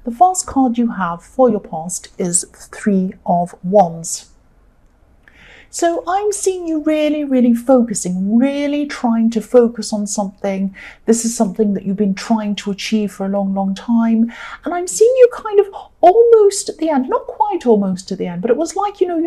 The first card you have for your past is Three of Wands. So I'm seeing you really focusing, really trying to focus on something. This is something that you've been trying to achieve for a long time. And I'm seeing you kind of almost at the end, not quite almost at the end, but it was like, you know, you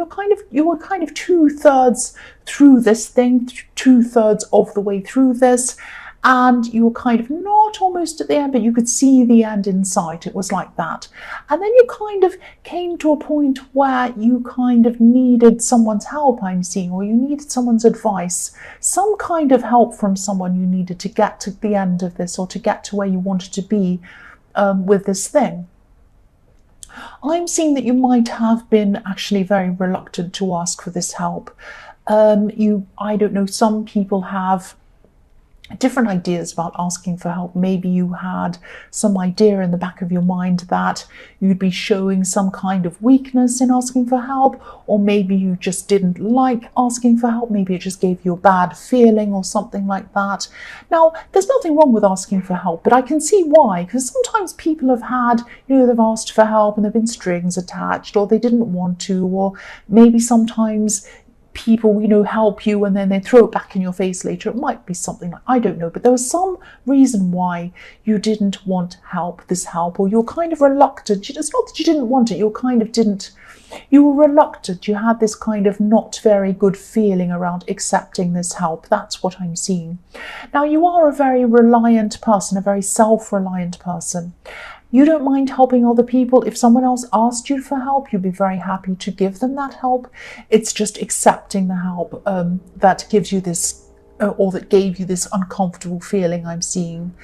were kind of 2/3 through this thing, 2/3 of the way through this. And you were kind of not almost at the end, but you could see the end in sight. It was like that. And then you kind of came to a point where you kind of needed someone's help, I'm seeing, or you needed someone's advice, some kind of help from someone you needed to get to the end of this, or to get to where you wanted to be with this thing. I'm seeing that you might have been actually very reluctant to ask for this help. I don't know, some people have different ideas about asking for help. Maybe you had some idea in the back of your mind that you'd be showing some kind of weakness in asking for help, or maybe you just didn't like asking for help. Maybe it just gave you a bad feeling or something like that. Now, there's nothing wrong with asking for help, but I can see why, because sometimes people have had, you know, they've asked for help and there've been strings attached, or they didn't want to, or maybe sometimes people, you know, help you and then they throw it back in your face later. It might be something like, I don't know, but there was some reason why you didn't want this help, or you're kind of reluctant. It's not that you didn't want it, you were reluctant. You had this kind of not very good feeling around accepting this help. That's what I'm seeing. Now, you are a very reliant person, a very self-reliant person. You don't mind helping other people. If someone else asked you for help, you'd be very happy to give them that help. It's just accepting the help that gives you this, or that gave you this uncomfortable feeling I'm seeing.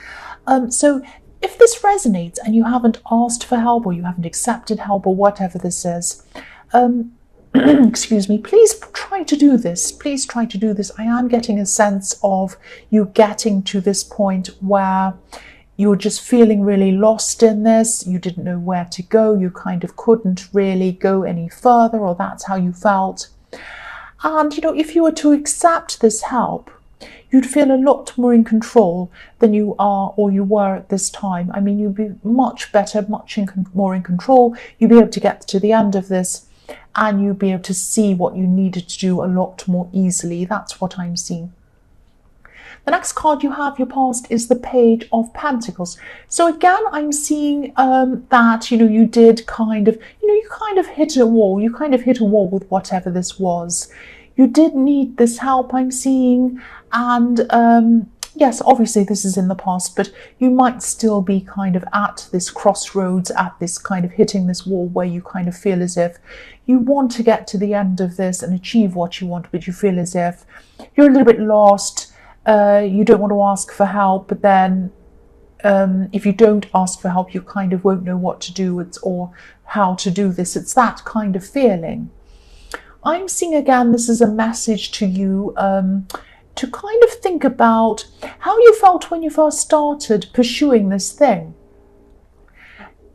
So if this resonates and you haven't asked for help, or you haven't accepted help, or whatever this is, excuse me, please try to do this. Please try to do this. I am getting a sense of you getting to this point where you were just feeling really lost in this. You didn't know where to go. You kind of couldn't really go any further, or that's how you felt. And, you know, if you were to accept this help, you'd feel a lot more in control than you are, or you were at this time. I mean, you'd be much better, more in control. You'd be able to get to the end of this, and you'd be able to see what you needed to do a lot more easily. That's what I'm seeing. The next card you have, your past, is the Page of Pentacles. So again, I'm seeing that, you know, you did kind of, you know, you kind of hit a wall. You kind of hit a wall with whatever this was. You did need this help, I'm seeing. And yes, obviously this is in the past, but you might still be kind of at this crossroads, at this kind of hitting this wall where you kind of feel as if you want to get to the end of this and achieve what you want, but you feel as if you're a little bit lost. You don't want to ask for help, but then if you don't ask for help, you kind of won't know what to do or how to do this. It's that kind of feeling. I'm seeing again, this is a message to you to kind of think about how you felt when you first started pursuing this thing.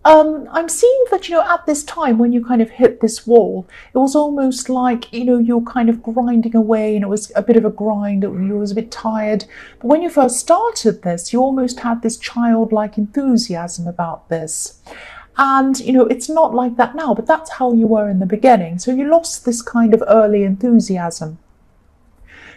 I'm seeing that, you know, at this time when you kind of hit this wall, it was almost like, you know, you're kind of grinding away, and it was a bit of a grind. You was a bit tired. But when you first started this, you almost had this childlike enthusiasm about this. And, you know, it's not like that now, but that's how you were in the beginning. So you lost this kind of early enthusiasm.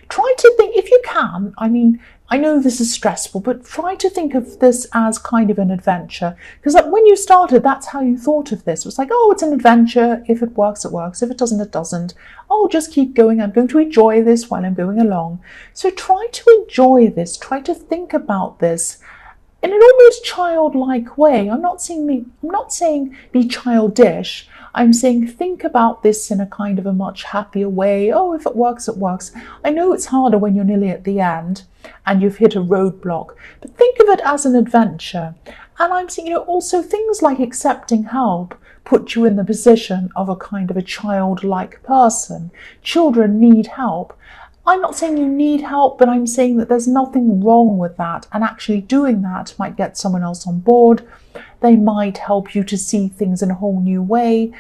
Try to think, if you can, I mean, I know this is stressful, but try to think of this as kind of an adventure. Because like when you started, that's how you thought of this. It was like, oh, it's an adventure. If it works, it works. If it doesn't, it doesn't. I'll just keep going. I'm going to enjoy this while I'm going along. So try to enjoy this. Try to think about this in an almost childlike way. I'm not saying be childish. I'm saying think about this in a kind of a much happier way. Oh, if it works, it works. I know it's harder when you're nearly at the end and you've hit a roadblock, but think of it as an adventure. And I'm saying, you know, also things like accepting help put you in the position of a kind of a childlike person. Children need help. I'm not saying you need help, but I'm saying that there's nothing wrong with that. And actually doing that might get someone else on board. They might help you to see things in a whole new way,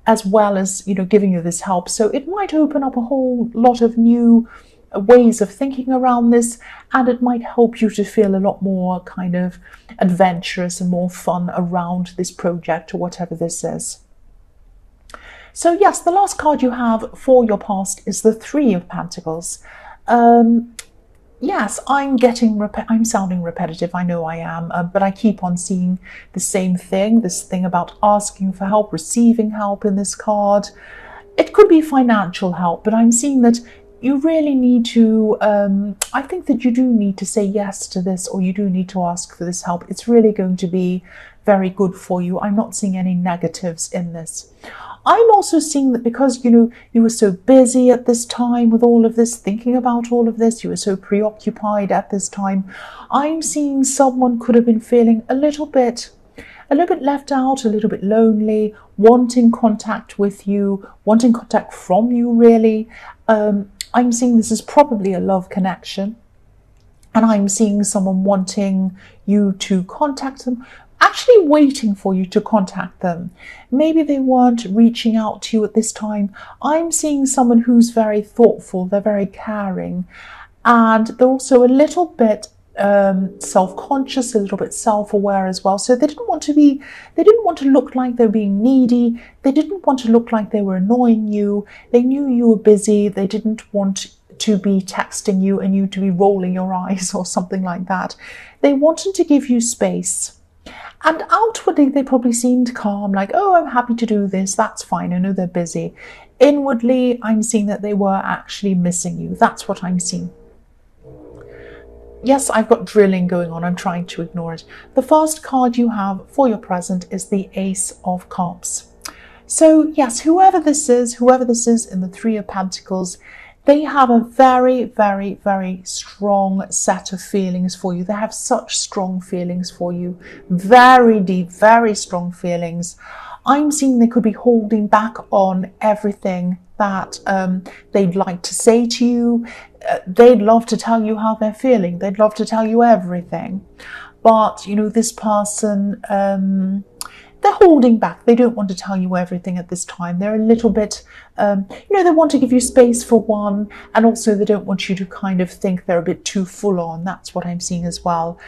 as well as, you know, giving you this help. So it might open up a whole lot of new ways of thinking around this, and it might help you to feel a lot more kind of adventurous and more fun around this project or whatever this is. So yes, the last card you have for your past is the Three of Pentacles. Yes, I'm sounding repetitive, I know I am, but I keep on seeing the same thing, this thing about asking for help, receiving help in this card. It could be financial help, but I'm seeing that you really need to, I think that you do need to say yes to this, or you do need to ask for this help. It's really going to be very good for you. I'm not seeing any negatives in this. I'm also seeing that because, you were so busy at this time with all of this, thinking about all of this, you were so preoccupied at this time, I'm seeing someone could have been feeling a little bit left out, a little bit lonely, wanting contact with you, wanting contact from you, really. I'm seeing this is probably a love connection, and I'm seeing someone wanting you to contact them, actually waiting for you to contact them. Maybe they weren't reaching out to you at this time. I'm seeing someone who's very thoughtful, they're very caring, and they're also a little bit self-conscious, a little bit self-aware as well. So they didn't want to look like they were being needy. They didn't want to look like they were annoying you. They knew you were busy. They didn't want to be texting you and you to be rolling your eyes or something like that. They wanted to give you space. And outwardly, they probably seemed calm, like, oh, I'm happy to do this. That's fine. I know they're busy. Inwardly, I'm seeing that they were actually missing you. That's what I'm seeing. Yes, I've got drilling going on. I'm trying to ignore it. The first card you have for your present is the Ace of Cups. So yes, whoever this is in the Three of Pentacles, they have a very, very, very strong set of feelings for you. They have such strong feelings for you. Very deep, very strong feelings. I'm seeing they could be holding back on everything that they'd like to say to you. They'd love to tell you how they're feeling. They'd love to tell you everything. But, this person, they're holding back. They don't want to tell you everything at this time. They're a little bit, they want to give you space for one. And also they don't want you to kind of think they're a bit too full on. That's what I'm seeing as well.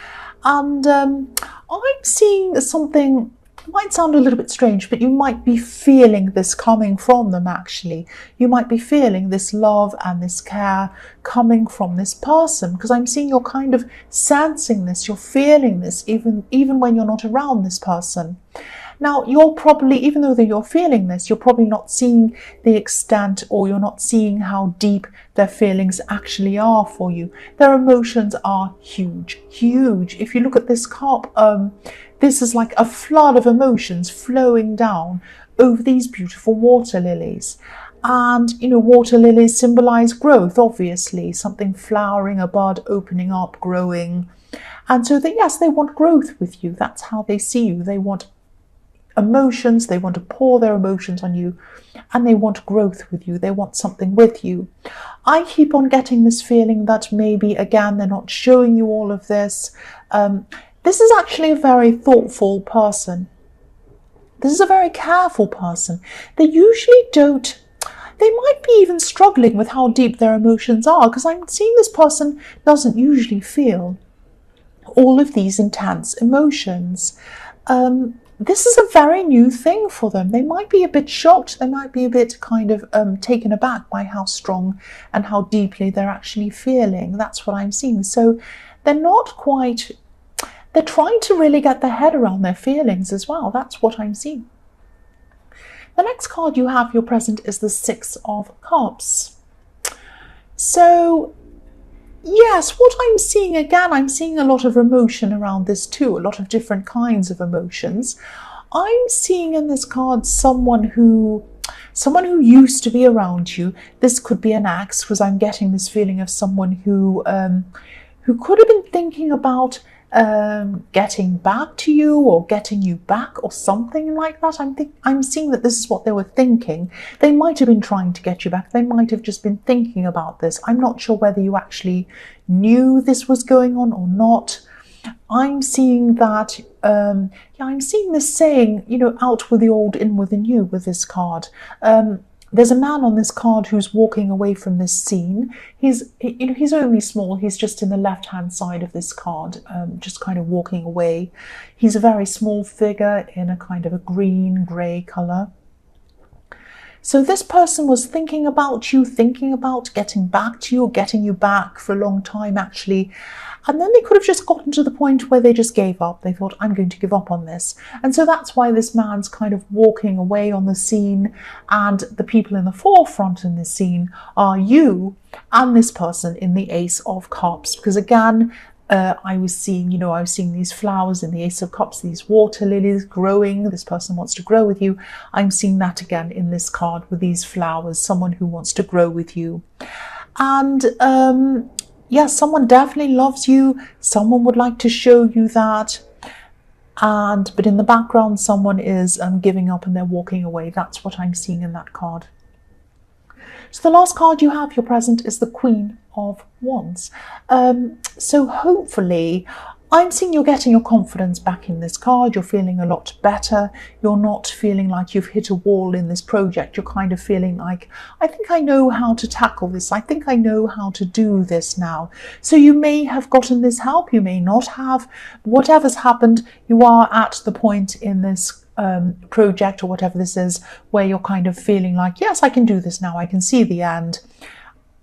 And I'm seeing something, might sound a little bit strange, but you might be feeling this coming from them, actually. You might be feeling this love and this care coming from this person, because I'm seeing you're kind of sensing this, you're feeling this, even when you're not around this person. Now, you're probably, even though you're feeling this, you're probably not seeing the extent, or you're not seeing how deep their feelings actually are for you. Their emotions are huge, huge. If you look at this cup, this is like a flood of emotions flowing down over these beautiful water lilies. And, water lilies symbolize growth, obviously, something flowering, a bud opening up, growing. And so yes, they want growth with you. That's how they see you. They want emotions, they want to pour their emotions on you, and they want growth with you. They want something with you. I keep on getting this feeling that maybe, again, they're not showing you all of this. This is actually a very thoughtful person. This is a very careful person. They usually don't, they might be even struggling with how deep their emotions are, because I'm seeing this person doesn't usually feel all of these intense emotions. This is a very new thing for them. They might be a bit shocked. They might be a bit kind of taken aback by how strong and how deeply they're actually feeling. That's what I'm seeing. So they're not quite, they're trying to really get their head around their feelings as well. That's what I'm seeing. The next card you have, your present, is the Six of Cups. So yes, what I'm seeing, again, I'm seeing a lot of emotion around this too, a lot of different kinds of emotions. I'm seeing in this card someone who used to be around you. This could be an ex, because I'm getting this feeling of someone who could have been thinking about getting back to you or getting you back or something like that. I'm seeing that this is what they were thinking. They might have been trying to get you back. They might have just been thinking about this. I'm not sure whether you actually knew this was going on or not. I'm seeing that, I'm seeing this saying, out with the old, in with the new with this card. There's a man on this card who's walking away from this scene. He's only small. He's just in the left-hand side of this card, just kind of walking away. He's a very small figure in a kind of a green-grey colour. So this person was thinking about you, thinking about getting back to you, or getting you back for a long time, actually. And then they could have just gotten to the point where they just gave up. They thought, I'm going to give up on this. And so that's why this man's kind of walking away on the scene. And the people in the forefront in this scene are you and this person in the Ace of Cups. Because again, I was seeing these flowers in the Ace of Cups, these water lilies growing. This person wants to grow with you. I'm seeing that again in this card with these flowers, someone who wants to grow with you. And yes, someone definitely loves you. Someone would like to show you that. But in the background, someone is giving up and they're walking away. That's what I'm seeing in that card. So the last card you have, your present, is the Queen of Wands. So hopefully, I'm seeing you're getting your confidence back in this card. You're feeling a lot better. You're not feeling like you've hit a wall in this project. You're kind of feeling like, I think I know how to tackle this. I think I know how to do this now. So you may have gotten this help. You may not have. Whatever's happened, you are at the point in this project or whatever this is where you're kind of feeling like, yes, I can do this now. I can see the end.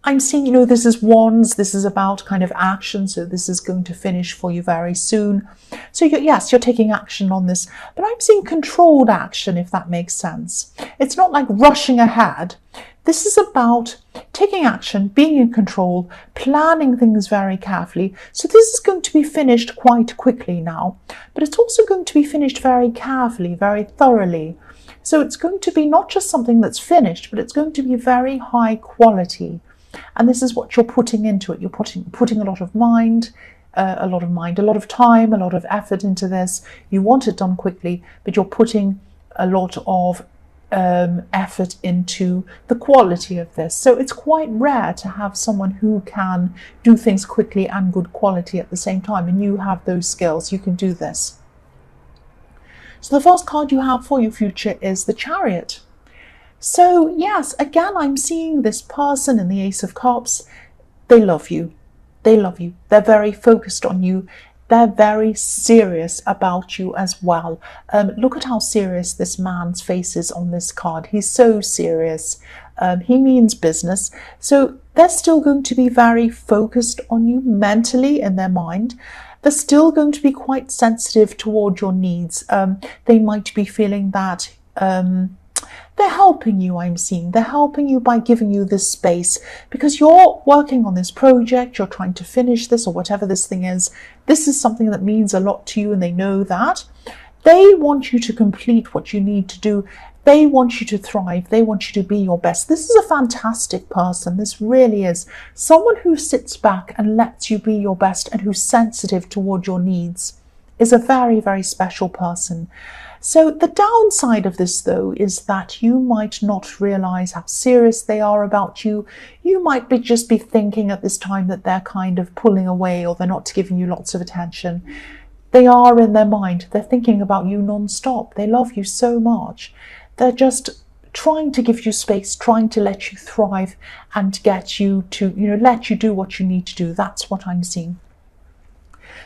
I'm seeing, this is Wands. This is about kind of action. So this is going to finish for you very soon. So yes, you're taking action on this, but I'm seeing controlled action, if that makes sense. It's not like rushing ahead. This is about taking action, being in control, planning things very carefully. So this is going to be finished quite quickly now, but it's also going to be finished very carefully, very thoroughly. So it's going to be not just something that's finished, but it's going to be very high quality. And this is what you're putting into it. You're putting a lot of mind, a lot of time, a lot of effort into this. You want it done quickly, but you're putting a lot of effort into the quality of this. So it's quite rare to have someone who can do things quickly and good quality at the same time. And you have those skills. You can do this. So the first card you have for your future is the Chariot. So yes, again, I'm seeing this person in the Ace of Cups. They love you. They love you. They're very focused on you. They're very serious about you as well. Look at how serious this man's face is on this card. He's so serious. He means business. So they're still going to be very focused on you mentally in their mind. They're still going to be quite sensitive toward your needs. They might be feeling that they're helping you, I'm seeing. They're helping you by giving you this space because you're working on this project, you're trying to finish this or whatever this thing is. This is something that means a lot to you and they know that. They want you to complete what you need to do. They want you to thrive. They want you to be your best. This is a fantastic person. This really is. Someone who sits back and lets you be your best and who's sensitive toward your needs is a very, very special person. So the downside of this, though, is that you might not realize how serious they are about you. You might just be thinking at this time that they're kind of pulling away or they're not giving you lots of attention. They are in their mind. They're thinking about you non-stop. They love you so much. They're just trying to give you space, trying to let you thrive and get you to, let you do what you need to do. That's what I'm seeing.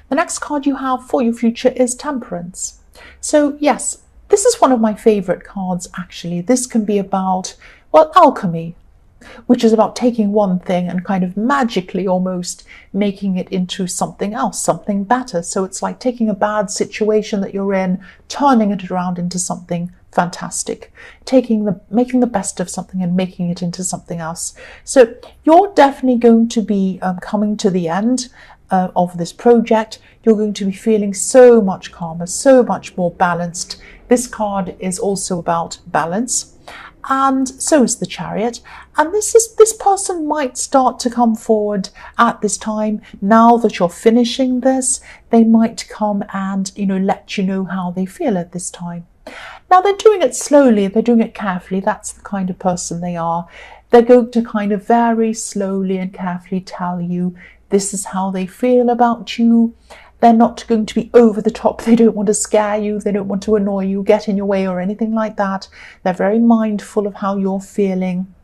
The next card you have for your future is Temperance. So yes, this is one of my favorite cards, actually. This can be about, alchemy, which is about taking one thing and kind of magically almost making it into something else, something better. So it's like taking a bad situation that you're in, turning it around into something fantastic, making the best of something and making it into something else. So you're definitely going to be coming to the end of this project. You're going to be feeling so much calmer, so much more balanced. This card is also about balance, and so is the Chariot. And this person might start to come forward at this time. Now that you're finishing this, they might come and let you know how they feel at this time. Now they're doing it slowly, they're doing it carefully. That's the kind of person they are. They're going to kind of very slowly and carefully tell you this is how they feel about you. They're not going to be over the top. They don't want to scare you. They don't want to annoy you, get in your way or anything like that. They're very mindful of how you're feeling.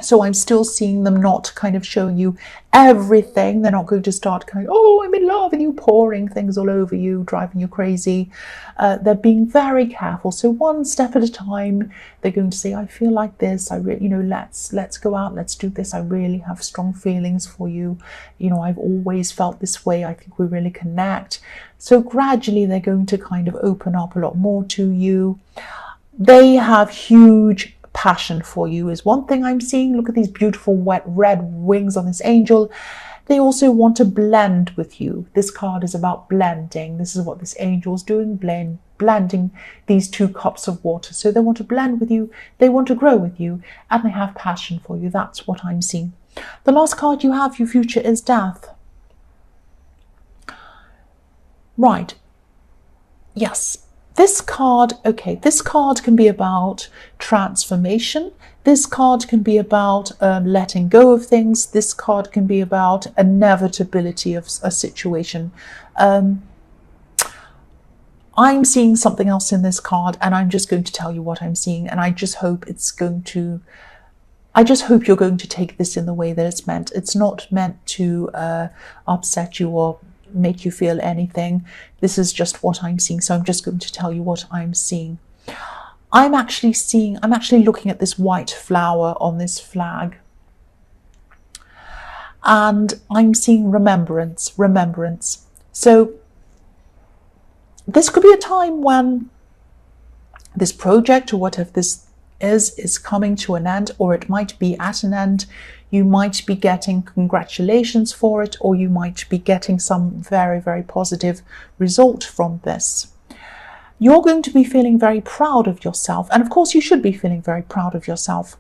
So I'm still seeing them not kind of showing you everything. They're not going to start going, oh, I'm in love with you, pouring things all over you, driving you crazy. They're being very careful. So one step at a time, they're going to say, I feel like this. I really, let's go out, let's do this. I really have strong feelings for you. I've always felt this way. I think we really connect. So gradually they're going to kind of open up a lot more to you. They have huge passion for you is one thing I'm seeing. Look at these beautiful wet red wings on this angel. They also want to blend with you. This card is about blending. This is what this angel is doing, blending these 2 cups of water. So they want to blend with you, they want to grow with you, and they have passion for you. That's what I'm seeing. The last card you have, your future, is death. Right. Yes. This card can be about transformation. This card can be about letting go of things. This card can be about inevitability of a situation. I'm seeing something else in this card, and I'm just going to tell you what I'm seeing, and I just hope you're going to take this in the way that it's meant. It's not meant to upset you or make you feel anything. This is just what I'm seeing. So I'm just going to tell you what I'm seeing. I'm actually looking at this white flower on this flag, and I'm seeing remembrance. So this could be a time when this project or whatever this is coming to an end, or it might be at an end. You might be getting congratulations for it, or you might be getting some very, very positive result from this. You're going to be feeling very proud of yourself, and of course you should be feeling very proud of yourself.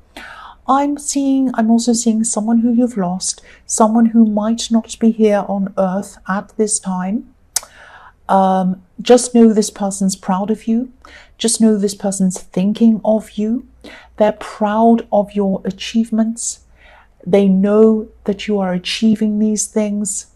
I'm also seeing someone who you've lost, someone who might not be here on earth at this time. Just know this person's proud of you. Just know this person's thinking of you. They're proud of your achievements. They know that you are achieving these things.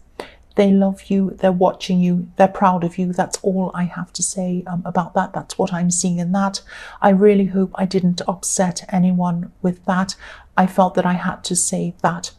They love you. They're watching you. They're proud of you. That's all I have to say about that. That's what I'm seeing in that. I really hope I didn't upset anyone with that. I felt that I had to say that.